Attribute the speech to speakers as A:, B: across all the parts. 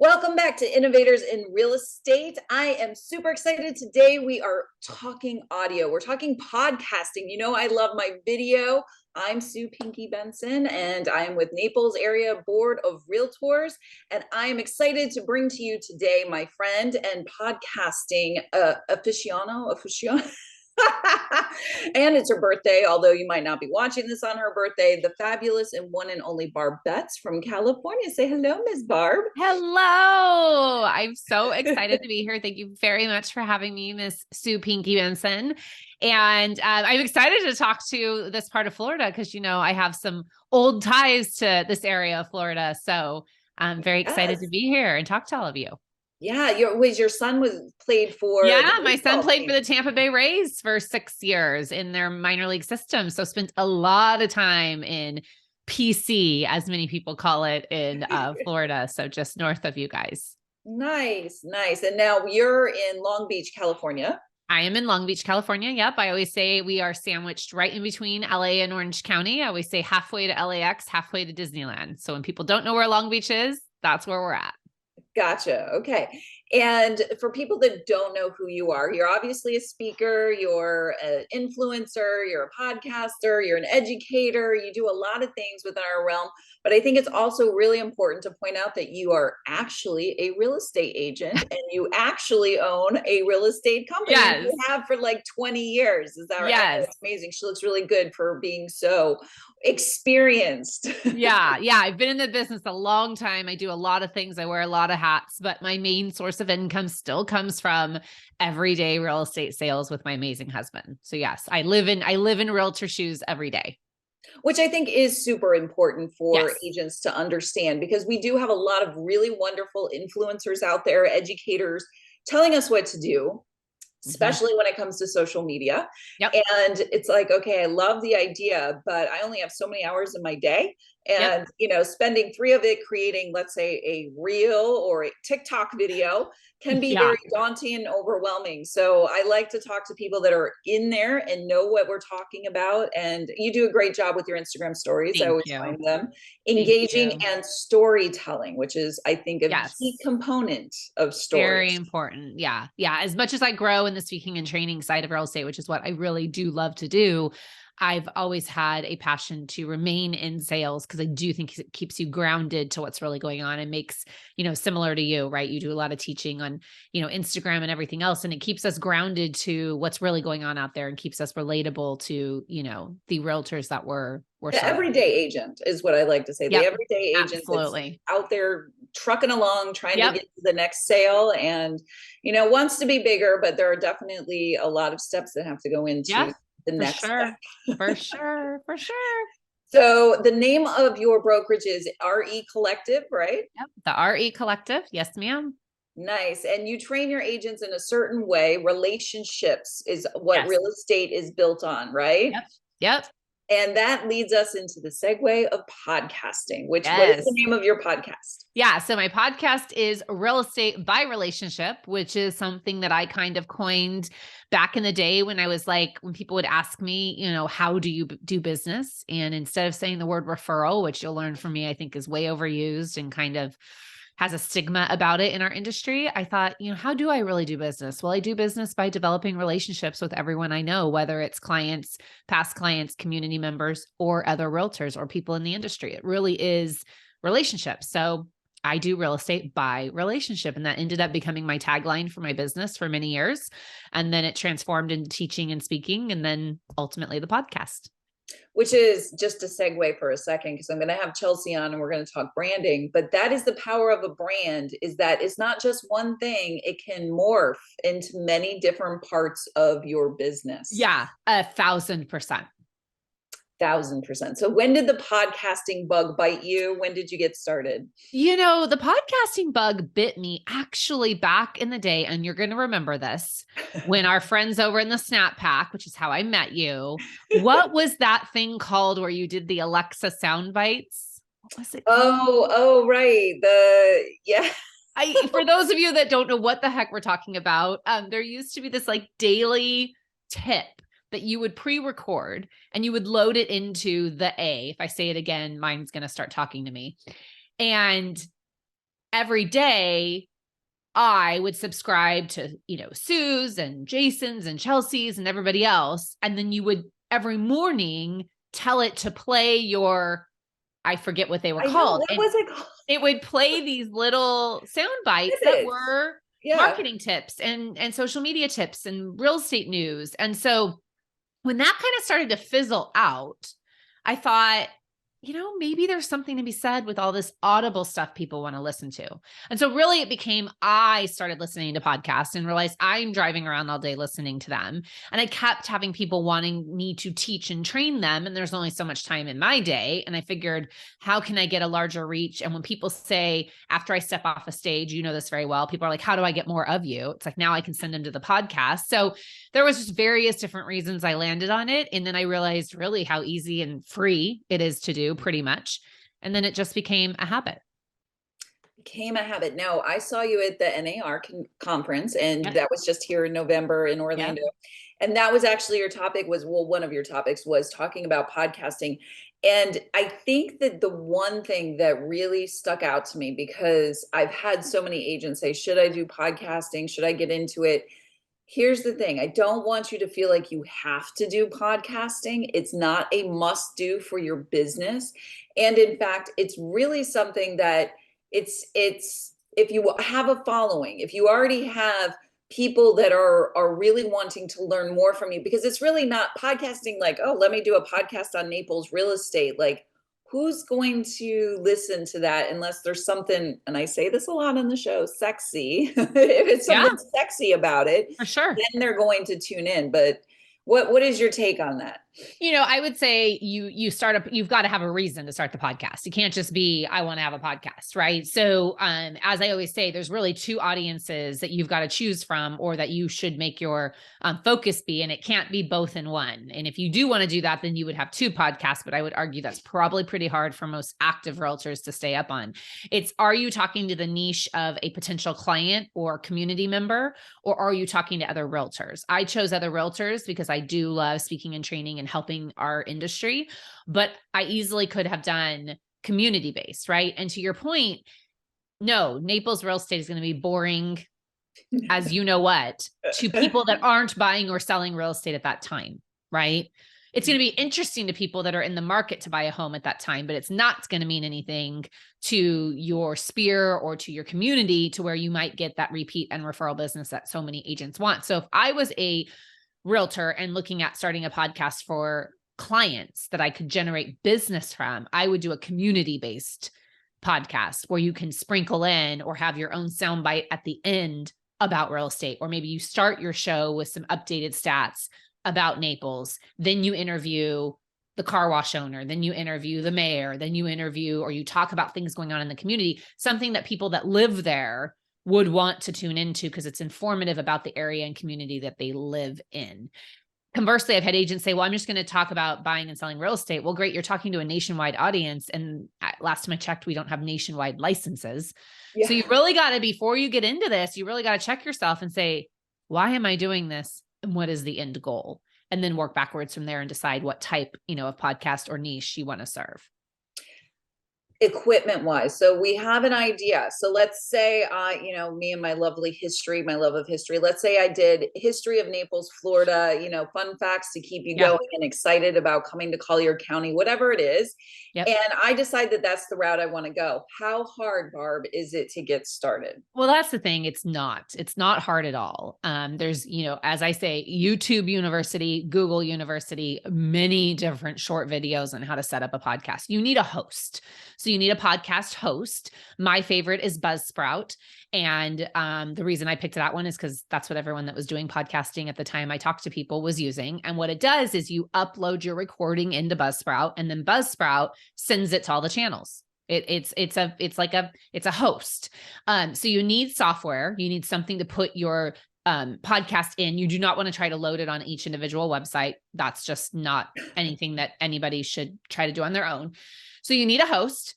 A: Welcome back to Innovators in Real Estate. I am super excited. Today we are talking audio. We're talking podcasting. You know, I love my video. I'm Sue Pinky Benson, and I am with Naples Area Board of Realtors. And I am excited to bring to you today my friend and podcasting aficionado. And it's her birthday, although you might not be watching this on her birthday, the fabulous and one and only Barb Betts from California. Say hello, Miss Barb.
B: Hello. I'm so excited to be here. Thank you very much for having me, Miss Sue Pinky Benson. And I'm excited to talk to this part of Florida because, I have some old ties to this area of Florida. So I'm very excited to be here and talk to all of you.
A: Yeah, your son played for
B: my son played for the Tampa Bay Rays for 6 years in their minor league system. So spent a lot of time in PC, as many people call it, in Florida. So just north of you guys.
A: Nice. And now you're in Long Beach, California.
B: I am in Long Beach, California. Yep. I always say we are sandwiched right in between LA and Orange County. I always say halfway to LAX, halfway to Disneyland. So when people don't know where Long Beach is, that's where we're at.
A: Gotcha. Okay. And for people that don't know who you are, you're obviously a speaker, you're an influencer, you're a podcaster, you're an educator, you do a lot of things within our realm. But I think it's also really important to point out that you are actually a real estate agent and you actually own a real estate company.
B: Yes.
A: You have for like 20 years. Is that right?
B: Yes.
A: That's amazing. She looks really good for being so experienced.
B: Yeah. I've been in the business a long time. I do a lot of things. I wear a lot of hats, but my main source of income still comes from everyday real estate sales with my amazing husband. So yes, I live in realtor shoes every day.
A: Which I think is super important for agents to understand, because we do have a lot of really wonderful influencers out there, educators telling us what to do, especially when it comes to social media.
B: Yep.
A: And it's like, okay, I love the idea, but I only have so many hours in my day. And, spending 3 of it creating, let's say, a reel or a TikTok video can be very daunting and overwhelming. So I like to talk to people that are in there and know what we're talking about. And you do a great job with your Instagram stories. I always find them engaging and storytelling, which is, I think, a key component of stories.
B: Very important. Yeah. As much as I grow in the speaking and training side of real estate, which is what I really do love to do, I've always had a passion to remain in sales because I do think it keeps you grounded to what's really going on and makes, similar to you, right? You do a lot of teaching on, Instagram and everything else, and it keeps us grounded to what's really going on out there and keeps us relatable to, the realtors that we're
A: the everyday agent is what I like to say. The everyday agent
B: absolutely
A: out there trucking along, trying to get to the next sale and, wants to be bigger, but there are definitely a lot of steps that have to go into the next step.
B: For sure.
A: So the name of your brokerage is RE Collective, right?
B: Yep. The RE Collective. Yes, ma'am.
A: Nice. And you train your agents in a certain way. Relationships is what real estate is built on, right?
B: Yep.
A: And that leads us into the segue of podcasting, which what is the name of your podcast?
B: Yeah. So my podcast is Real Estate by Relationship, which is something that I kind of coined back in the day when I was when people would ask me, how do you do business? And instead of saying the word referral, which you'll learn from me, I think is way overused and kind of has a stigma about it in our industry, I thought, how do I really do business? Well, I do business by developing relationships with everyone I know, whether it's clients, past clients, community members, or other realtors or people in the industry. It really is relationships. So I do real estate by relationship. And that ended up becoming my tagline for my business for many years. And then it transformed into teaching and speaking, and then ultimately the podcast.
A: Which is just a segue for a second, because I'm going to have Chelsea on and we're going to talk branding, but that is the power of a brand, is that it's not just one thing. It can morph into many different parts of your business.
B: Yeah, 1,000%.
A: 1,000%. So when did the podcasting bug bite you? When did you get started?
B: The podcasting bug bit me actually back in the day. And you're going to remember this when our friends over in the Snap Pack, which is how I met you. What was that thing called where you did the Alexa sound bites? What was it called?
A: Oh, right.
B: For those of you that don't know what the heck we're talking about, there used to be this daily tip that you would pre-record and you would load it into the A. If I say it again, mine's going to start talking to me. And every day I would subscribe to, Sue's and Jason's and Chelsea's and everybody else. And then you would every morning tell it to play I forget what they were
A: I know,
B: called.
A: what
B: And
A: was it called?
B: it would play these little sound bites that
A: Snippets.
B: were
A: Yeah.
B: marketing tips and social media tips and real estate news. And so when that kind of started to fizzle out, I thought, maybe there's something to be said with all this audible stuff people want to listen to. And so really it became, I started listening to podcasts and realized I'm driving around all day listening to them. And I kept having people wanting me to teach and train them. And there's only so much time in my day. And I figured, how can I get a larger reach? And when people say, after I step off a stage, you know this very well, people are like, how do I get more of you? It's like, now I can send them to the podcast. So there was just various different reasons I landed on it. And then I realized really how easy and free it is to do, pretty much. And then it just became a habit.
A: Became a habit. Now, I saw you at the NAR conference, and
B: Yep.
A: that was just here in November in
B: Yep.
A: Orlando. And that was actually your topic was, well, one of your topics was talking about podcasting. And I think that the one thing that really stuck out to me, because I've had so many agents say, should I do podcasting? Should I get into it? Here's the thing. I don't want you to feel like you have to do podcasting. It's not a must do for your business. And in fact, it's really something that it's if you have a following, if you already have people that are really wanting to learn more from you, because it's really not podcasting like, oh, let me do a podcast on Naples real estate. Like, who's going to listen to that unless there's something, and I say this a lot on the show, sexy. If it's
B: Yeah,
A: something sexy about it,
B: for sure.
A: then they're going to tune in. But what is your take on that?
B: I would say you've got to have a reason to start the podcast. You can't just be, I want to have a podcast, right? So, as I always say, there's really two audiences that you've got to choose from, or that you should make your focus be, and it can't be both in one. And if you do want to do that, then you would have two podcasts, but I would argue that's probably pretty hard for most active realtors to stay up on. Are you talking to the niche of a potential client or community member, or are you talking to other realtors? I chose other realtors because I do love speaking and training and helping our industry, but I easily could have done community-based, right? And to your point, no, Naples real estate is going to be boring as you know what, to people that aren't buying or selling real estate at that time, right? It's going to be interesting to people that are in the market to buy a home at that time, but it's not going to mean anything to your sphere or to your community to where you might get that repeat and referral business that so many agents want. So if I was a realtor and looking at starting a podcast for clients that I could generate business from, I would do a community-based podcast where you can sprinkle in or have your own soundbite at the end about real estate. Or maybe you start your show with some updated stats about Naples. Then you interview the car wash owner, then you interview the mayor, then you interview, or you talk about things going on in the community, something that people that live there would want to tune into because it's informative about the area and community that they live in. Conversely, I've had agents say, well, I'm just going to talk about buying and selling real estate. Well, great. You're talking to a nationwide audience. And last time I checked, we don't have nationwide licenses.
A: Yeah.
B: So you really got to, before you get into this, you really got to check yourself and say, why am I doing this? And what is the end goal? And then work backwards from there and decide what type, of podcast or niche you want to serve.
A: Equipment wise, so we have an idea. So let's say me and my love of history, let's say I did history of Naples, Florida, fun facts to keep you going and excited about coming to Collier County, whatever it is.
B: Yep.
A: And I decide that that's the route I want to go. How hard, Barb, is it to get started?
B: Well, that's the thing. It's not hard at all. There's, as I say, YouTube University, Google University, many different short videos on how to set up a podcast. You need a host. So you need a podcast host. My favorite is Buzzsprout. And the reason I picked that one is because that's what everyone that was doing podcasting at the time I talked to people was using. And what it does is you upload your recording into Buzzsprout, and then Buzzsprout sends it to all the channels. It's a host. So you need software. You need something to put your podcast in. You do not want to try to load it on each individual website. That's just not anything that anybody should try to do on their own. So you need a host.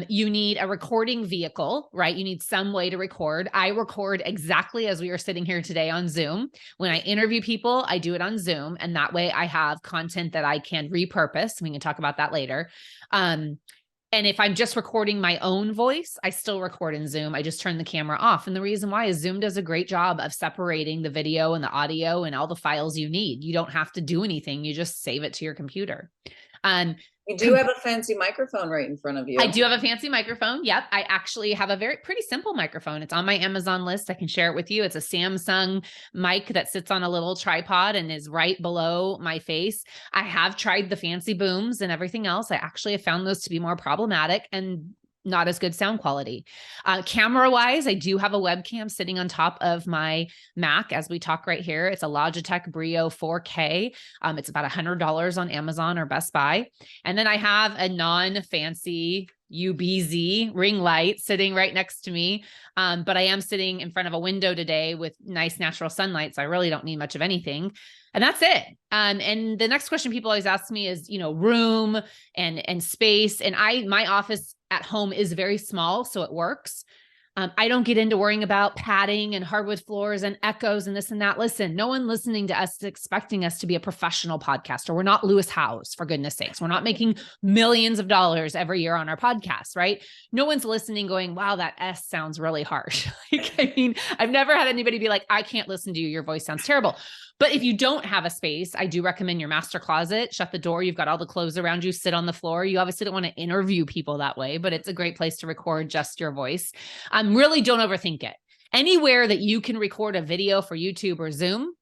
B: You need a recording vehicle, right? You need some way to record. I record exactly as we are sitting here today on Zoom. When I interview people, I do it on Zoom. And that way I have content that I can repurpose. We can talk about that later. And if I'm just recording my own voice, I still record in Zoom. I just turn the camera off. And the reason why is Zoom does a great job of separating the video and the audio and all the files you need. You don't have to do anything. You just save it to your computer.
A: You do have a fancy microphone right in front of you.
B: I do have a fancy microphone. Yep. I actually have a pretty simple microphone. It's on my Amazon list. I can share it with you. It's a Samsung mic that sits on a little tripod and is right below my face. I have tried the fancy booms and everything else. I actually have found those to be more problematic and not as good sound quality. Camera wise, I do have a webcam sitting on top of my Mac as we talk right here. It's a Logitech Brio 4K. It's about $100 on Amazon or Best Buy. And then I have a non-fancy UBZ ring light sitting right next to me. But I am sitting in front of a window today with nice natural sunlight. So I really don't need much of anything. And that's it. And the next question people always ask me is, room and space. And my office at home is very small, so it works. I don't get into worrying about padding and hardwood floors and echoes and this and that. Listen, no one listening to us is expecting us to be a professional podcaster. We're not Lewis Howes, for goodness sakes. We're not making millions of dollars every year on our podcast, right? No one's listening going, wow, that S sounds really harsh. I've never had anybody be like, I can't listen to you. Your voice sounds terrible. But if you don't have a space, I do recommend your master closet. Shut the door. You've got all the clothes around you. Sit on the floor. You obviously don't want to interview people that way, but it's a great place to record just your voice. Really don't overthink it. Anywhere that you can record a video for YouTube or Zoom,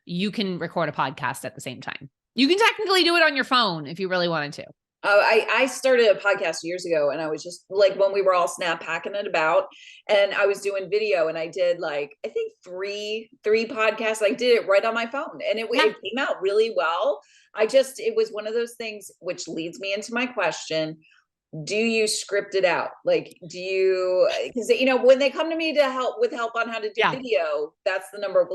B: you can record a podcast at the same time. You can technically do it on your phone if you really wanted to.
A: I started a podcast years ago, and I was just like, when we were all snap packing it about, and I was doing video, and I did I think three podcasts. I did it right on my phone, and it came out really well. It was one of those things, which leads me into my question. Do you script it out? Do you, because when they come to me to help on how to do video, that's the number.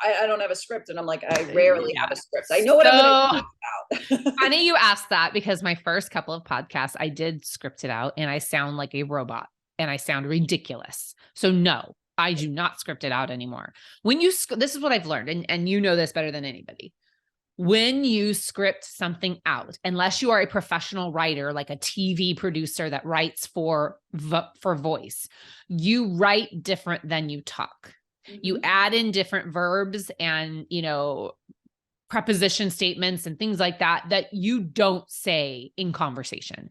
A: I don't have a script, and I'm like, I rarely have a script. I know what I'm going to talk about.
B: Funny you asked that, because my first couple of podcasts, I did script it out, and I sound like a robot, and I sound ridiculous. So no, I do not script it out anymore. This is what I've learned, and you know this better than anybody. When you script something out, unless you are a professional writer, like a TV producer that writes for voice, you write different than you talk. Mm-hmm. You add in different verbs and, preposition statements and things like that you don't say in conversation.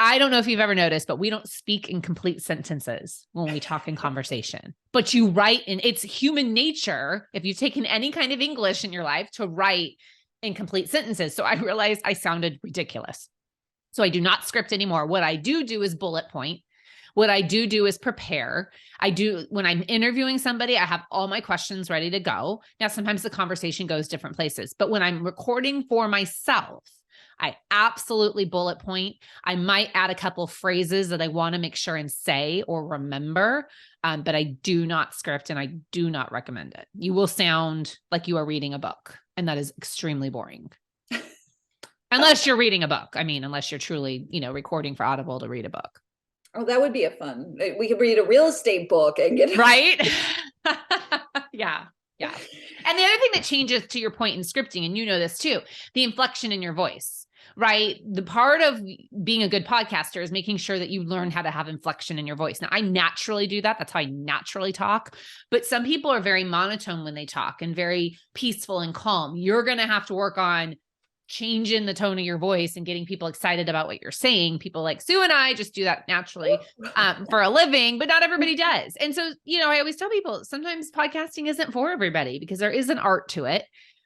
B: I don't know if you've ever noticed, but we don't speak in complete sentences when we talk in conversation, but you write, and it's human nature, if you've taken any kind of English in your life, to write in complete sentences. So I realized I sounded ridiculous. So I do not script anymore. What I do is bullet point. What I do is prepare. When I'm interviewing somebody, I have all my questions ready to go. Now, sometimes the conversation goes different places, but when I'm recording for myself, I absolutely bullet point. I might add a couple phrases that I want to make sure and say or remember, but I do not script, and I do not recommend it. You will sound like you are reading a book, and that is extremely boring. Unless you're reading a book. Unless you're truly, recording for Audible to read a book.
A: Oh, that would be a fun. We could read a real estate book and get
B: right. Yeah. Yeah. And the other thing that changes, to your point in scripting, and you know this too, the inflection in your voice. Right? The part of being a good podcaster is making sure that you learn how to have inflection in your voice. Now, I naturally do that. That's how I naturally talk. But some people are very monotone when they talk and very peaceful and calm. You're going to have to work on changing the tone of your voice and getting people excited about what you're saying. People like Sue and I just do that naturally for a living, but not everybody does. And so, I always tell people sometimes podcasting isn't for everybody, because there is an art to it.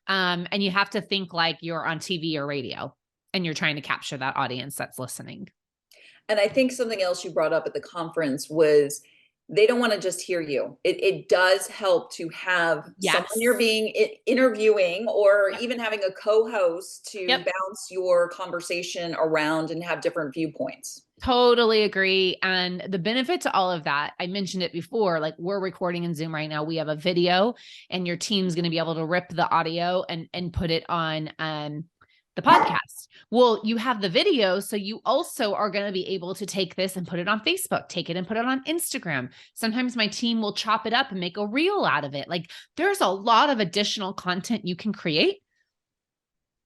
B: And you have to think like you're on TV or radio, and you're trying to capture that audience that's listening.
A: And I think something else you brought up at the conference was they don't want to just hear you. It does help to have someone you're being interviewing, or even having a co-host to bounce your conversation around and have different viewpoints.
B: Totally agree. And the benefit to all of that, I mentioned it before, we're recording in Zoom right now. We have a video, and your team's going to be able to rip the audio and put it on the podcast. Well, you have the video, so you also are going to be able to take this and put it on Facebook, take it and put it on Instagram. Sometimes my team will chop it up and make a reel out of it. There's a lot of additional content you can create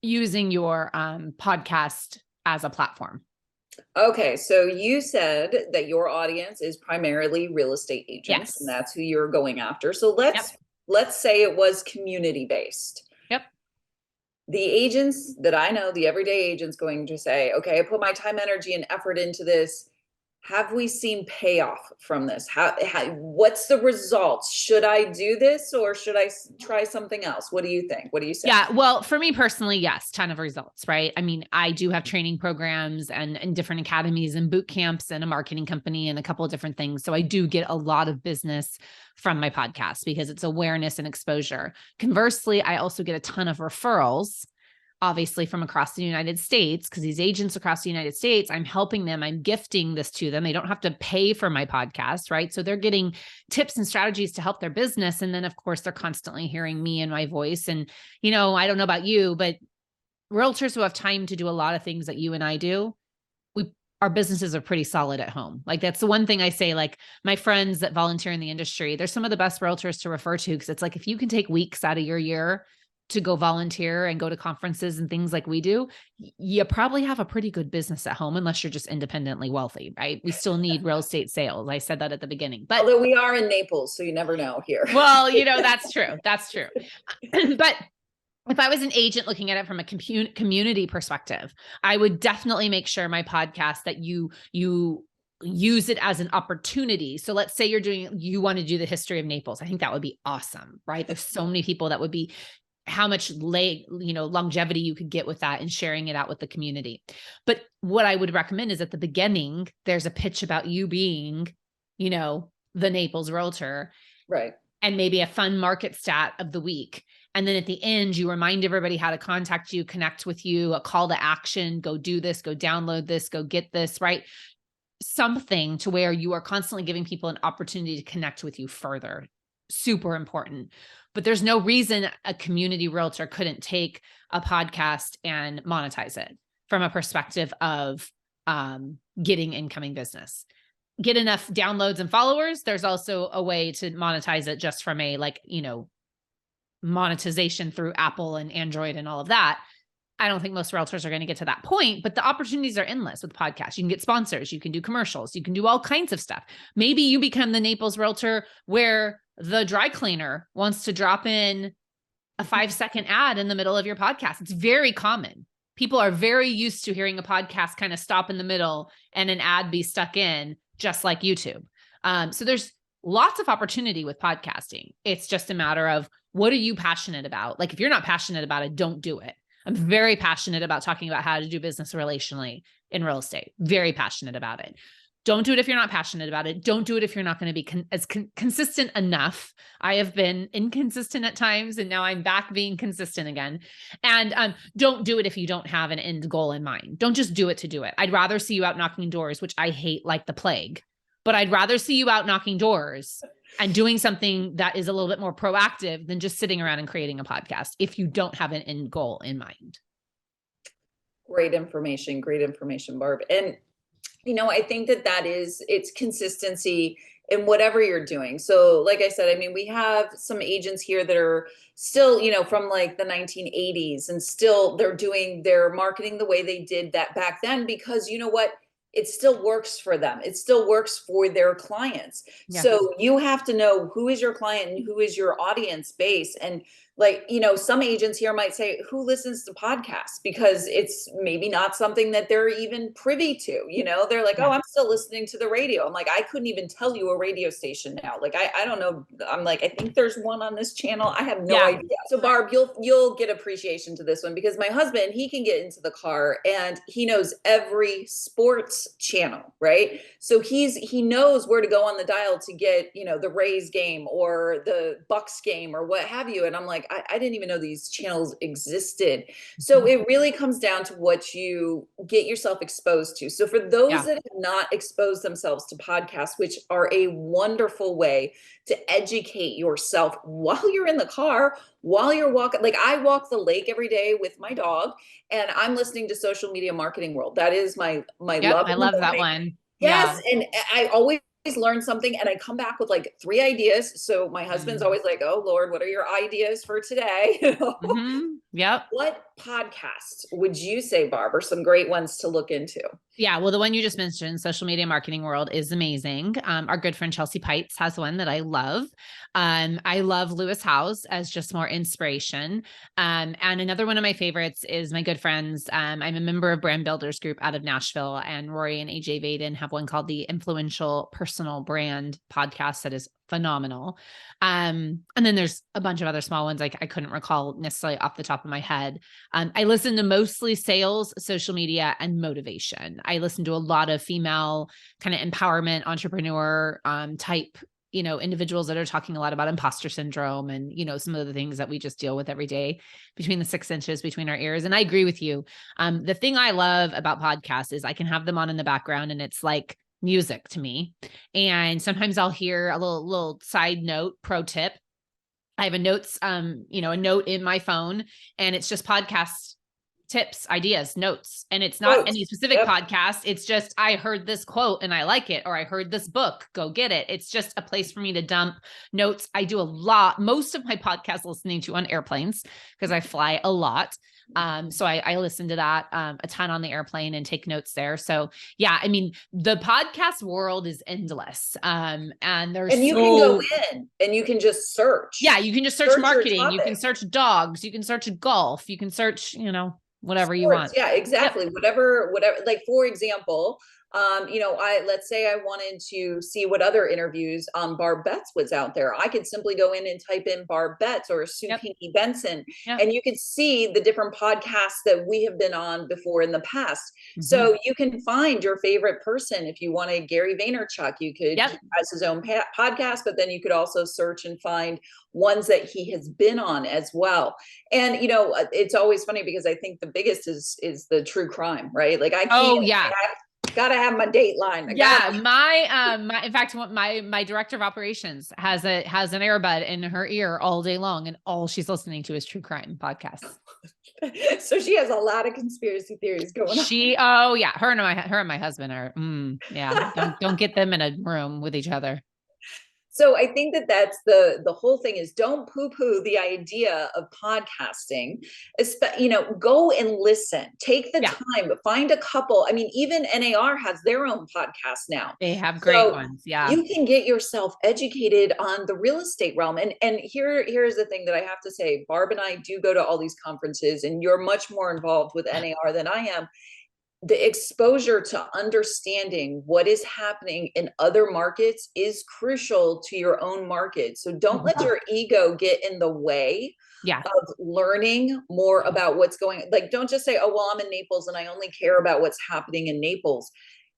B: using your podcast as a platform.
A: Okay, so you said that your audience is primarily real estate agents, and
B: Yes.
A: that's who you're going after. So
B: Yep.
A: let's say it was community based.
B: Yep.
A: The agents that I know, the everyday agents going to say, okay, I put my time, energy, and effort into this. Have we seen payoff from this? What's the results? Should I do this or should I try something else? What do you think? What do you say?
B: Yeah. Well, for me personally, yes, ton of results, right? I mean, I do have training programs and different academies and boot camps and a marketing company and a couple of different things. So I do get a lot of business from my podcast because it's awareness and exposure. Conversely, I also get a ton of referrals, obviously from across the United States, because these agents across the United States, I'm helping them, I'm gifting this to them. They don't have to pay for my podcast, right? So they're getting tips and strategies to help their business. And then of course they're constantly hearing me and my voice. And, I don't know about you, but realtors who have time to do a lot of things that you and I do, our businesses are pretty solid at home. Like that's the one thing I say, like my friends that volunteer in the industry, they're some of the best realtors to refer to. Cause it's like, if you can take weeks out of your year to go volunteer and go to conferences and things like we do, you probably have a pretty good business at home, unless you're just independently wealthy, right? We still need real estate sales. I said that at the beginning, but
A: Although we are in Naples, so you never know here.
B: well, that's true. That's true. But if I was an agent looking at it from a community perspective, I would definitely make sure my podcast that you use it as an opportunity. So let's say you want to do the history of Naples. I think that would be awesome, right? There's so many people that would be how much longevity you could get with that and sharing it out with the community. But what I would recommend is at the beginning, there's a pitch about you being, the Naples realtor.
A: Right.
B: And maybe a fun market stat of the week. And then at the end, you remind everybody how to contact you, connect with you, a call to action, go do this, go download this, go get this, right? Something to where you are constantly giving people an opportunity to connect with you further. Super important. But there's no reason a community realtor couldn't take a podcast and monetize it from a perspective of getting incoming business. Get enough downloads and followers. There's also a way to monetize it just from a monetization through Apple and Android and all of that. I don't think most realtors are going to get to that point, but the opportunities are endless with podcasts. You can get sponsors, you can do commercials, you can do all kinds of stuff. Maybe you become the Naples realtor where the dry cleaner wants to drop in a 5-second ad in the middle of your podcast. It's very common. People are very used to hearing a podcast kind of stop in the middle and an ad be stuck in, just like YouTube. So there's lots of opportunity with podcasting. It's just a matter of, what are you passionate about? Like if you're not passionate about it, don't do it. I'm very passionate about talking about how to do business relationally in real estate. Very passionate about it. Don't do it if you're not passionate about it. Don't do it if you're not going to be consistent enough. I have been inconsistent at times, and now I'm back being consistent again. And don't do it if you don't have an end goal in mind. Don't just do it to do it. I'd rather see you out knocking doors, which I hate like the plague, but I'd rather see you out knocking doors and doing something that is a little bit more proactive than just sitting around and creating a podcast if you don't have an end goal in mind.
A: Great information, Barb. And I think it's consistency in whatever you're doing. So like I said, I mean, we have some agents here that are still, from like the 1980s, and still they're marketing the way they did that back then, because you know what? It still works for them. It still works for their clients. Yeah. So you have to know who is your client and who is your audience base. And some agents here might say, who listens to podcasts? Because it's maybe not something that they're even privy to, they're like, oh, I'm still listening to the radio. I'm like, I couldn't even tell you a radio station now. Like, I don't know. I'm like, I think there's one on this channel. I have no idea. So Barb, you'll get appreciation to this one, because my husband, he can get into the car and he knows every sports channel, right? So he knows where to go on the dial to get, the Rays game or the Bucks game or what have you. And I'm like, I didn't even know these channels existed. So it really comes down to what you get yourself exposed to. So for those that have not exposed themselves to podcasts, which are a wonderful way to educate yourself while you're in the car, while you're walking, like I walk the lake every day with my dog, and I'm listening to Social Media Marketing World. That is my love.
B: I love that one.
A: Yes. Yeah. And I always learn something, and I come back with like 3 ideas. So my husband's always like, oh Lord, what are your ideas for today?
B: Yep.
A: What podcasts would you say, Barb, are some great ones to look into?
B: Yeah, well, the one you just mentioned, Social Media Marketing World, is amazing. Our good friend Chelsea Pites has one that I love. I love Lewis Howes as just more inspiration. And another one of my favorites is my good friends. I'm a member of Brand Builders Group out of Nashville, and Rory and AJ Vaden have one called the Influential Personal Brand Podcast that is phenomenal. And then there's a bunch of other small ones I couldn't recall necessarily off the top of my head. I listen to mostly sales, social media, and motivation. I listen to a lot of female kind of empowerment, entrepreneur type, individuals that are talking a lot about imposter syndrome and, some of the things that we just deal with every day between the 6 inches between our ears. And I agree with you. The thing I love about podcasts is I can have them on in the background and it's like music to me. And sometimes I'll hear a little side note, pro tip. I have a note in my phone, and it's just podcast tips, ideas, notes. And it's not any specific podcast. It's just, I heard this quote and I like it, or I heard this book, go get it. It's just a place for me to dump notes. I do most of my podcast listening to on airplanes because I fly a lot. So I listen to that a ton on the airplane and take notes there. So yeah, I mean, the podcast world is endless. And
A: you can go in and you can just search.
B: Yeah, you can just search marketing. You can search dogs. You can search golf. You can search, whatever
A: Sports,
B: you want.
A: Yeah, exactly. Yep. Whatever, like, for example, let's say I wanted to see what other interviews Barb Betts was out there. I could simply go in and type in Barb Betts or Sue Pinky Benson, and you can see the different podcasts that we have been on before in the past. Mm-hmm. So you can find your favorite person. If you wanted Gary Vaynerchuk, you could, he has his own podcast, but then you could also search and find ones that he has been on as well. And, it's always funny because I think the biggest is the true crime, right? Like gotta have my Dateline.
B: In fact, my director of operations has an earbud in her ear all day long, and all she's listening to is true crime podcasts.
A: So she has a lot of conspiracy theories going
B: on. Her and my husband are, don't get them in a room with each other.
A: So I think that's the whole thing is, don't poo-poo the idea of podcasting. Go and listen, take the time, find a couple. I mean, even NAR has their own podcast now.
B: They have great ones. Yeah.
A: You can get yourself educated on the real estate realm. And here's the thing that I have to say, Barb and I do go to all these conferences, and you're much more involved with NAR than I am. The exposure to understanding what is happening in other markets is crucial to your own market. So don't let your ego get in the way of learning more about what's going on. Like, don't just say, oh, well, I'm in Naples and I only care about what's happening in Naples.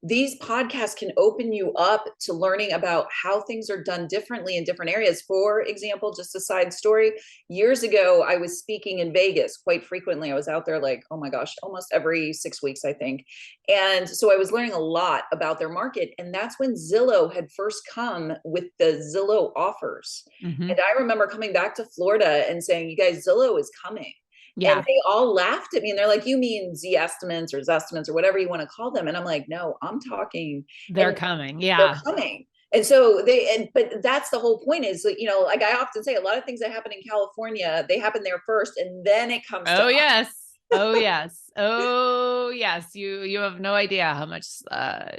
A: These podcasts can open you up to learning about how things are done differently in different areas. For example, just a side story, years ago, I was speaking in Vegas quite frequently. I was out there like, oh my gosh, almost every 6 weeks, I think. And so I was learning a lot about their market. And that's when Zillow had first come with the Zillow offers. Mm-hmm. And I remember coming back to Florida and saying, you guys, Zillow is coming. Yeah. And they all laughed at me, and they're like, you mean Z estimates or Zestimates or whatever you want to call them. And I'm like, no, I'm talking.
B: They're coming. Yeah.
A: They're coming. And so but that's the whole point is, like I often say, a lot of things that happen in California, they happen there first, and then it comes to
B: yes. Oh, yes. Oh, yes. You have no idea how much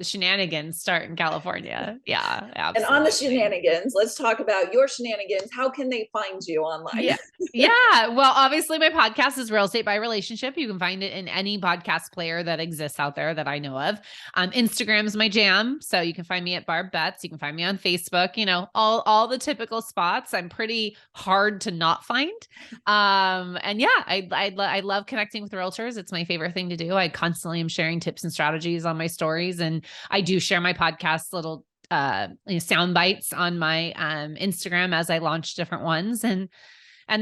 B: shenanigans start in California. Yeah, absolutely.
A: And on the shenanigans, let's talk about your shenanigans. How can they find you online?
B: Yeah. Well, obviously my podcast is Real Estate by Relationship. You can find it in any podcast player that exists out there that I know of. Instagram is my jam. So you can find me at Barb Betts. You can find me on Facebook, all the typical spots. I'm pretty hard to not find. And yeah, I love connecting with realtors. It's my favorite thing to do. I constantly am sharing tips and strategies on my stories. And I do share my podcast little sound bites on my Instagram as I launch different ones. And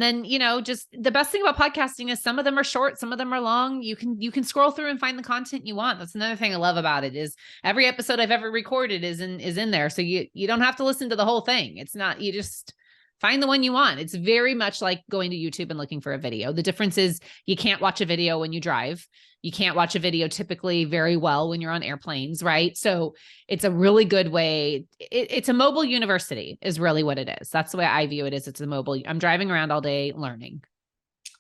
B: then, just the best thing about podcasting is some of them are short, some of them are long. You can scroll through and find the content you want. That's another thing I love about it is every episode I've ever recorded is in there. So you don't have to listen to the whole thing. It's not, you just find the one you want. It's very much like going to YouTube and looking for a video. The difference is you can't watch a video when you drive. You can't watch a video typically very well when you're on airplanes, right? So it's a really good way. It's a mobile university is really what it is. That's the way I view it is. I'm driving around all day learning.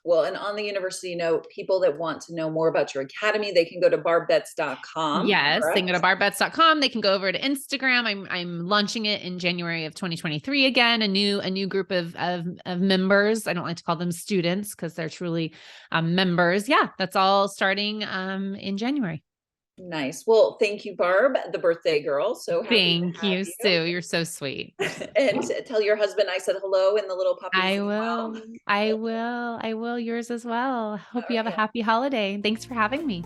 A: Well, and on the university note, people that want to know more about your academy, they can go to barbbetts.com,
B: Yes, they can go to
A: correct?
B: barbets.com. They can go over to Instagram. I'm launching it in January of 2023 again, a new group of members. I don't like to call them students because they're truly members. Yeah, that's all starting in January.
A: Nice. Well, thank you, Barb, the birthday girl. So happy to
B: Thank
A: have
B: you,
A: you.
B: Sue. You're so sweet.
A: And tell your husband I said hello and the little puppies
B: I
A: as
B: will.
A: well.
B: I will. I will. Yours as well. Hope
A: All
B: you have a
A: right.
B: happy holiday. Thanks for having me.